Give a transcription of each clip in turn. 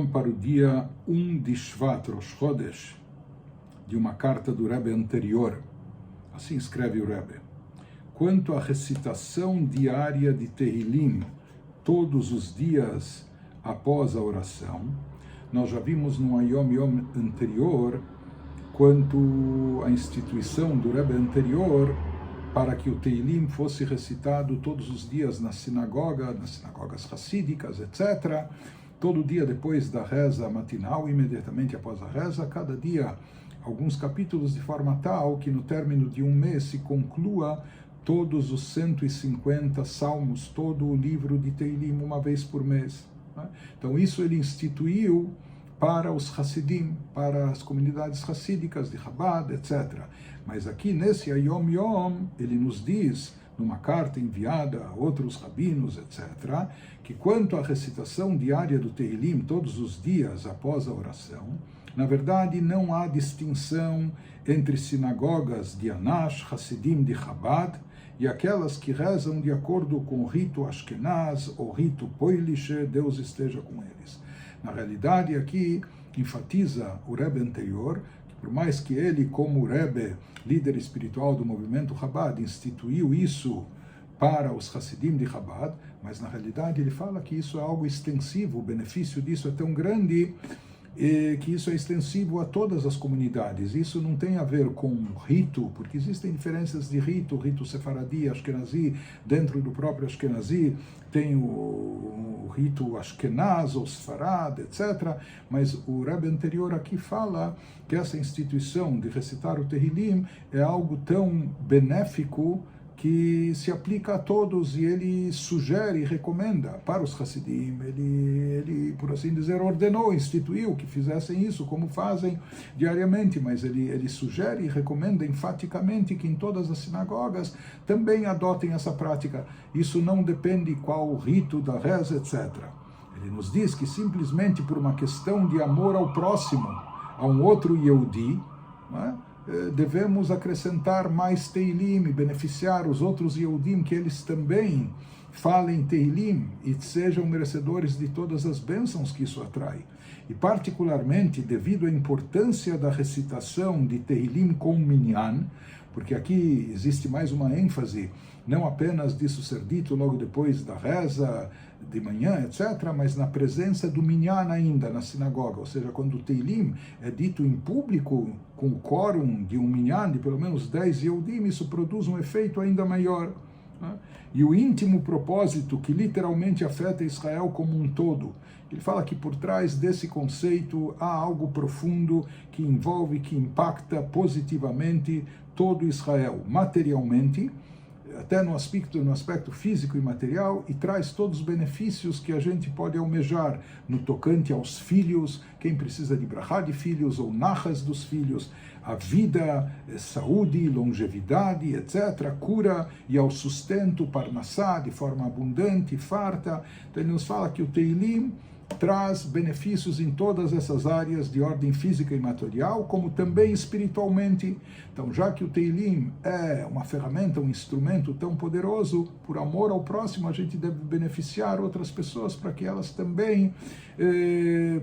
para o dia 1 de Shvat, Rosh Chodesh, de uma carta do Rebbe anterior. Assim escreve o Rebbe. Quanto à recitação diária de Tehillim, todos os dias após a oração, nós já vimos no Yom Yom anterior, quanto à instituição do Rebbe anterior, para que o Tehillim fosse recitado todos os dias na sinagoga, nas sinagogas hassídicas, etc., todo dia depois da reza matinal, imediatamente após a reza, cada dia alguns capítulos de forma tal que no término de um mês se conclua todos os 150 salmos, todo o livro de Tehillim uma vez por mês. Então isso ele instituiu para os Hassidim, para as comunidades hassídicas de Chabad, etc. Mas aqui nesse Yom Yom, ele nos diz, numa carta enviada a outros rabinos, etc., que quanto à recitação diária do Tehillim, todos os dias após a oração, na verdade não há distinção entre sinagogas de Anash, Hassidim de Chabad, e aquelas que rezam de acordo com o rito Ashkenaz ou rito Poilishe, Deus esteja com eles. Na realidade, aqui enfatiza o Rebbe anterior, que por mais que ele, como Rebbe, líder espiritual do movimento Chabad, instituiu isso para os Hassidim de Chabad, mas na realidade ele fala que isso é algo extensivo, o benefício disso é tão grande que isso é extensivo a todas as comunidades. Isso não tem a ver com rito, porque existem diferenças de rito sefaradi, ashkenazi, dentro do próprio ashkenazi tem o rito ashkenaz ou sefarad, etc. Mas o Rebbe anterior aqui fala que essa instituição de recitar o Tehillim é algo tão benéfico que se aplica a todos, e ele sugere e recomenda para os Hassidim, ele, por assim dizer, ordenou, instituiu que fizessem isso, como fazem diariamente, mas ele sugere e recomenda enfaticamente que em todas as sinagogas também adotem essa prática. Isso não depende qual o rito da reza, etc. Ele nos diz que simplesmente por uma questão de amor ao próximo, a um outro Yehudi, não é? Devemos acrescentar mais Tehillim e beneficiar os outros Yehudim, que eles também falem Tehillim e sejam merecedores de todas as bênçãos que isso atrai. E particularmente devido à importância da recitação de Tehillim com Minyan, porque aqui existe mais uma ênfase, não apenas disso ser dito logo depois da reza de manhã, etc., mas na presença do Minyan ainda, na sinagoga, ou seja, quando o Tehillim é dito em público, com o quórum de um Minyan, de pelo menos 10 Yehudim, isso produz um efeito ainda maior. E o íntimo propósito que literalmente afeta Israel como um todo. Ele fala que por trás desse conceito há algo profundo que envolve, que impacta positivamente todo Israel, materialmente, até no aspecto físico e material, e traz todos os benefícios que a gente pode almejar no tocante aos filhos, quem precisa de brachá de filhos ou nachas dos filhos, a vida, saúde, longevidade, etc., cura e ao sustento, parnassá, de forma abundante, farta. Então ele nos fala que o Tehillim traz benefícios em todas essas áreas de ordem física e material, como também espiritualmente. Então, já que o Tehillim é uma ferramenta, um instrumento tão poderoso, por amor ao próximo, a gente deve beneficiar outras pessoas para que elas também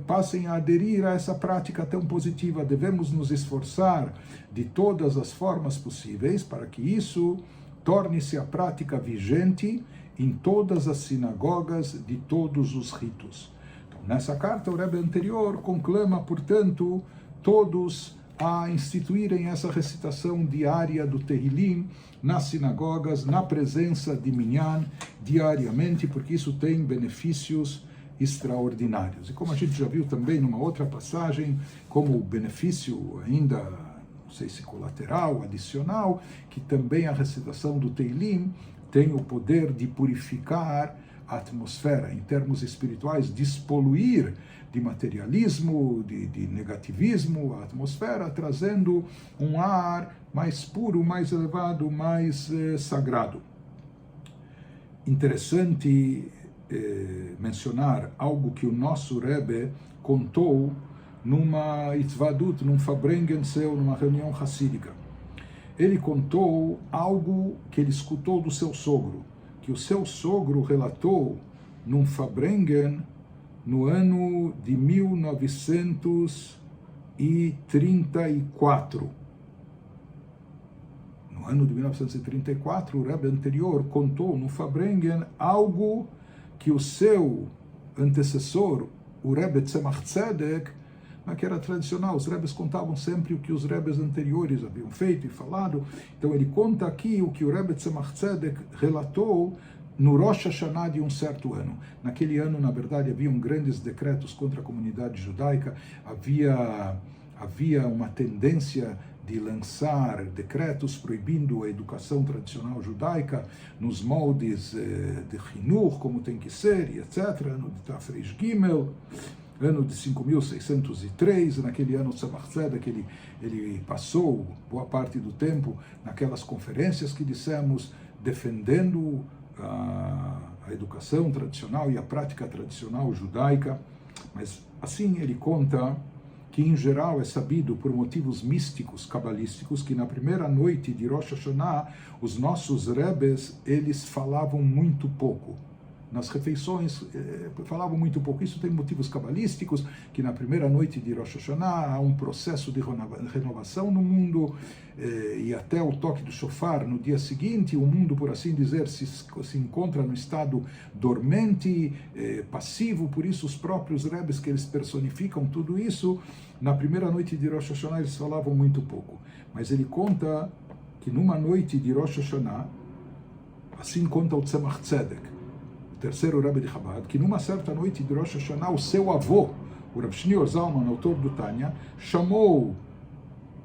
passem a aderir a essa prática tão positiva. Devemos nos esforçar de todas as formas possíveis para que isso torne-se a prática vigente em todas as sinagogas de todos os ritos. Nessa carta, o Rebbe anterior conclama, portanto, todos a instituírem essa recitação diária do Tehillim nas sinagogas, na presença de Minyan, diariamente, porque isso tem benefícios extraordinários. E como a gente já viu também numa outra passagem, como benefício ainda, não sei se colateral, adicional, que também a recitação do Tehillim tem o poder de purificar a atmosfera, em termos espirituais, despoluir de materialismo, de negativismo a atmosfera, trazendo um ar mais puro, mais elevado, mais sagrado. Interessante mencionar algo que o nosso Rebbe contou numa Itzvadut, num Fabrengen seu, numa reunião hassídica. Ele contou algo que ele escutou do seu sogro, que o seu sogro relatou num Fabrengen no ano de 1934. No ano de 1934, o Rebbe anterior contou no Farbrengen algo que o seu antecessor, o Rebbe Tzemach Tzedek, que era tradicional, os Rebbes contavam sempre o que os Rebbes anteriores haviam feito e falado. Então ele conta aqui o que o Rebbe Tzemach Tzedek relatou no Rosh Hashanah de um certo ano. Naquele ano, na verdade, haviam grandes decretos contra a comunidade judaica, havia uma tendência de lançar decretos proibindo a educação tradicional judaica nos moldes de Hinur, como tem que ser, e etc., no de Tafresh Gimel, ano de 5.603, naquele ano Tzemach Tzedek, ele passou boa parte do tempo naquelas conferências que dissemos, defendendo a educação tradicional e a prática tradicional judaica, mas assim ele conta que em geral é sabido por motivos místicos, cabalísticos, que na primeira noite de Rosh Hashanah, os nossos Rebes, eles falavam muito pouco. Nas refeições, falavam muito pouco. Isso tem motivos cabalísticos, que na primeira noite de Rosh Hashanah há um processo de renovação no mundo, e até o toque do shofar no dia seguinte, o mundo, por assim dizer, se encontra no estado dormente, passivo. Por isso os próprios Rebes, que eles personificam tudo isso, na primeira noite de Rosh Hashanah eles falavam muito pouco. Mas ele conta que numa noite de Rosh Hashanah, assim conta o Tzemach Tzedek, terceiro Rebbe de Chabad, que numa certa noite de Rosh Hashanah, o seu avô, o Rav Shneur Zalman, autor do Tanya, chamou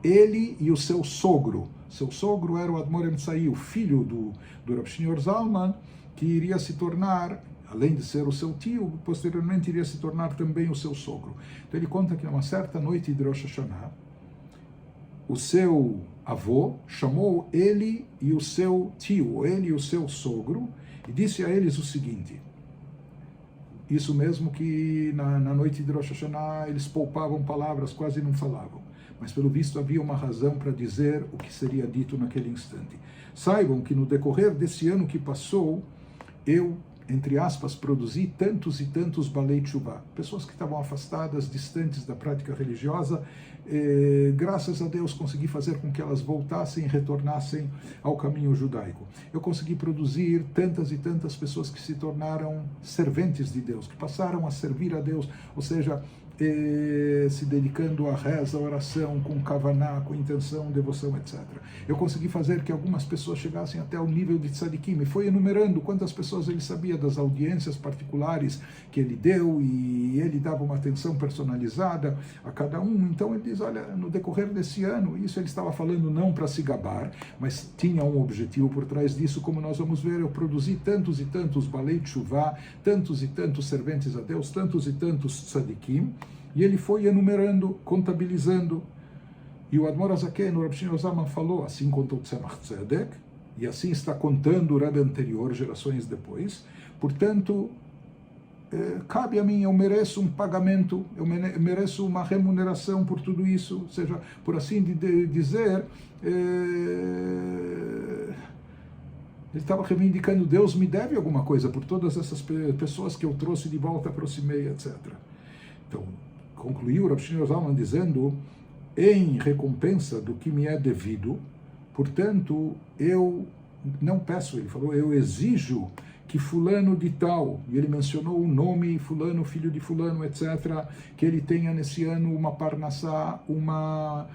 ele e o seu sogro. Seu sogro era o Admor Emtsai, o filho do Rav Shneur Zalman, que iria se tornar, além de ser o seu tio, posteriormente iria se tornar também o seu sogro. Então ele conta que numa certa noite de Rosh Hashanah, o seu avô chamou ele e o seu tio, ele e o seu sogro, e disse a eles o seguinte, isso mesmo que na noite de Rosh Hashanah eles poupavam palavras, quase não falavam, mas pelo visto havia uma razão para dizer o que seria dito naquele instante. Saibam que no decorrer desse ano que passou, eu, entre aspas, produzi tantos e tantos Balei Teshuvah, pessoas que estavam afastadas, distantes da prática religiosa, graças a Deus consegui fazer com que elas voltassem e retornassem ao caminho judaico. Eu consegui produzir tantas e tantas pessoas que se tornaram serventes de Deus, que passaram a servir a Deus, ou seja, se dedicando à reza, à oração, com kavaná, com intenção, devoção, etc. Eu consegui fazer que algumas pessoas chegassem até o nível de tzadikim, e foi enumerando quantas pessoas ele sabia das audiências particulares que ele deu, e ele dava uma atenção personalizada a cada um. Então ele diz, olha, no decorrer desse ano, isso ele estava falando não para se gabar, mas tinha um objetivo por trás disso, como nós vamos ver, eu produzi tantos e tantos Balei Teshuvah, tantos e tantos serventes a Deus, tantos e tantos tzadikim, e ele foi enumerando, contabilizando. E o Admor HaZaken, o Rav Shneur Zalman, falou, assim contou o Tzemach Tzedek, e assim está contando o Rebbe anterior, gerações depois. Portanto, cabe a mim, eu mereço um pagamento, eu mereço uma remuneração por tudo isso, ou seja, por assim dizer, ele estava reivindicando, Deus me deve alguma coisa por todas essas pessoas que eu trouxe de volta, aproximei, etc. Então, concluiu o Rav Shneur Zalman dizendo, em recompensa do que me é devido, portanto, eu não peço, ele falou, eu exijo que fulano de tal, e ele mencionou o nome, fulano, filho de fulano, etc., que ele tenha nesse ano uma parnassá, uma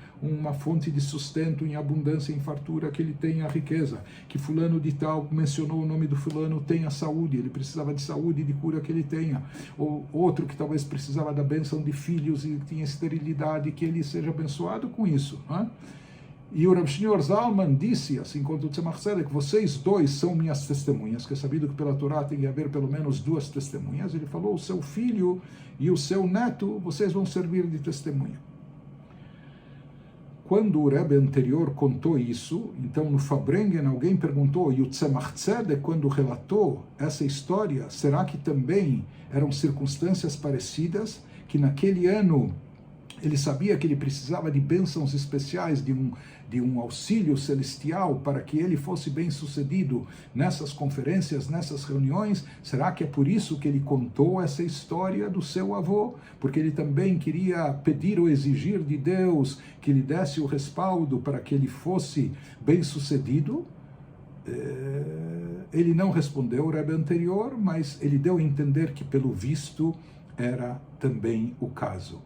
fonte de sustento em abundância, em fartura, que ele tenha riqueza, que fulano de tal, mencionou o nome do fulano, tenha saúde, ele precisava de saúde e de cura, que ele tenha, ou outro que talvez precisava da bênção de filhos e tinha esterilidade, que ele seja abençoado com isso, né? E o Rav Shneur Zalman disse, assim como o Tzemach Tzedek, vocês dois são minhas testemunhas, que é sabido que pela Torá tem que haver pelo menos duas testemunhas. Ele falou, o seu filho e o seu neto, vocês vão servir de testemunha. Quando o Rebbe anterior contou isso, então no Farbrengen alguém perguntou, e o Tzemach Tzedek, quando relatou essa história, será que também eram circunstâncias parecidas, que naquele ano ele sabia que ele precisava de bênçãos especiais, de um auxílio celestial para que ele fosse bem sucedido nessas conferências, nessas reuniões. Será que é por isso que ele contou essa história do seu avô? Porque ele também queria pedir ou exigir de Deus que lhe desse o respaldo para que ele fosse bem sucedido? Ele não respondeu o Rebbe anterior, mas ele deu a entender que, pelo visto, era também o caso.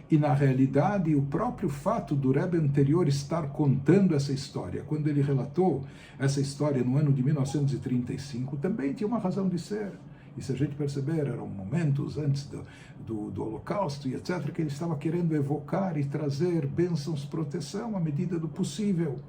E, na realidade, o próprio fato do Rebbe anterior estar contando essa história, quando ele relatou essa história no ano de 1935, também tinha uma razão de ser. E se a gente perceber, eram momentos antes do Holocausto e etc., que ele estava querendo evocar e trazer bênçãos, proteção à medida do possível.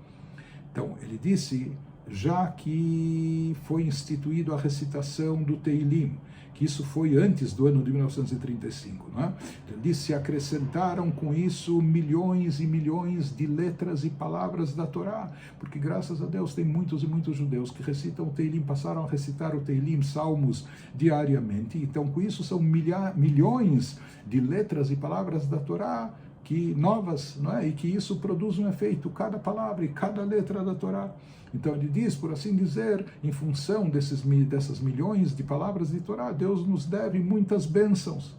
Então, ele disse, já que foi instituído a recitação do Teilim, que isso foi antes do ano de 1935, não é? Ele disse, se acrescentaram com isso milhões e milhões de letras e palavras da Torá, porque graças a Deus tem muitos e muitos judeus que recitam o Teilim, passaram a recitar o Teilim, salmos, diariamente, então com isso são milhões de letras e palavras da Torá, que novas, não é? E que isso produz um efeito, cada palavra e cada letra da Torá. Então ele diz, por assim dizer, em função dessas milhões de palavras de Torá, Deus nos deve muitas bênçãos.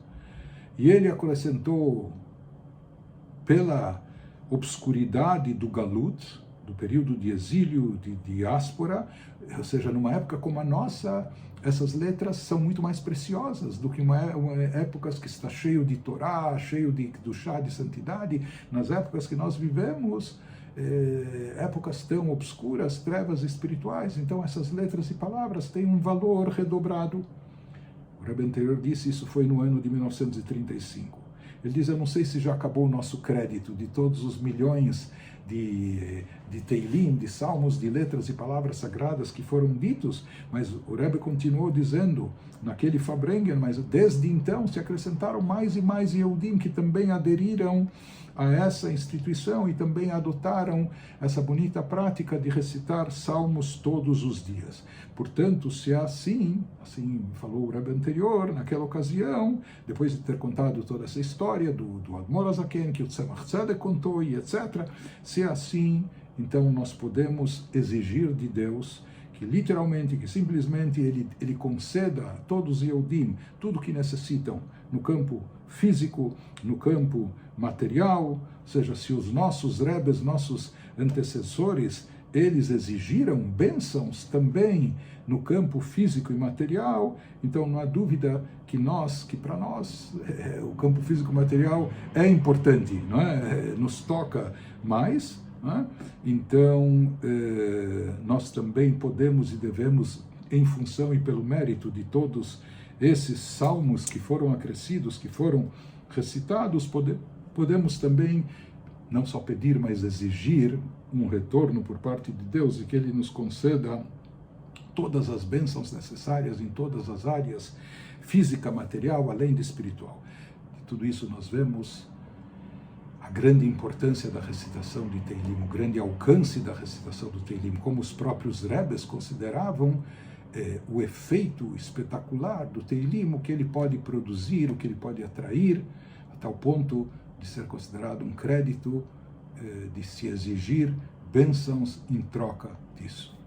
E ele acrescentou, pela obscuridade do Galut, do período de exílio, de diáspora, ou seja, numa época como a nossa, essas letras são muito mais preciosas do que uma épocas que está cheio de Torá, cheio do chá de santidade. Nas épocas que nós vivemos, épocas tão obscuras, trevas espirituais, então essas letras e palavras têm um valor redobrado. O Rebbe anterior disse, isso foi no ano de 1935. Ele diz, eu não sei se já acabou o nosso crédito de todos os milhões de Teilim, de salmos, de letras e palavras sagradas que foram ditos, mas o Rebbe continuou dizendo, naquele Fabrengen, mas desde então se acrescentaram mais e mais Yehudim que também aderiram a essa instituição e também adotaram essa bonita prática de recitar salmos todos os dias. Portanto, se é assim falou o Rebbe anterior, naquela ocasião, depois de ter contado toda essa história do Admor Azaken, que o Tzemach Tzedek contou e etc., se é assim, então nós podemos exigir de Deus que literalmente, que simplesmente ele conceda a todos os Yehudim tudo o que necessitam no campo físico, no campo material, ou seja, se os nossos Rebes, nossos antecessores, eles exigiram bênçãos também no campo físico e material, então não há dúvida que para nós, o campo físico e material é importante, não é? Nos toca mais, não é? Então, nós também podemos e devemos, em função e pelo mérito de todos esses salmos que foram acrescidos, que foram recitados, podemos também não só pedir, mas exigir um retorno por parte de Deus e que Ele nos conceda todas as bênçãos necessárias em todas as áreas, física, material, além de espiritual. De tudo isso nós vemos a grande importância da recitação de Teilim, o grande alcance da recitação do Teilim, como os próprios Rebes consideravam o efeito espetacular do Teilim, o que ele pode produzir, o que ele pode atrair, a tal ponto de ser considerado um crédito, de se exigir bênçãos em troca disso.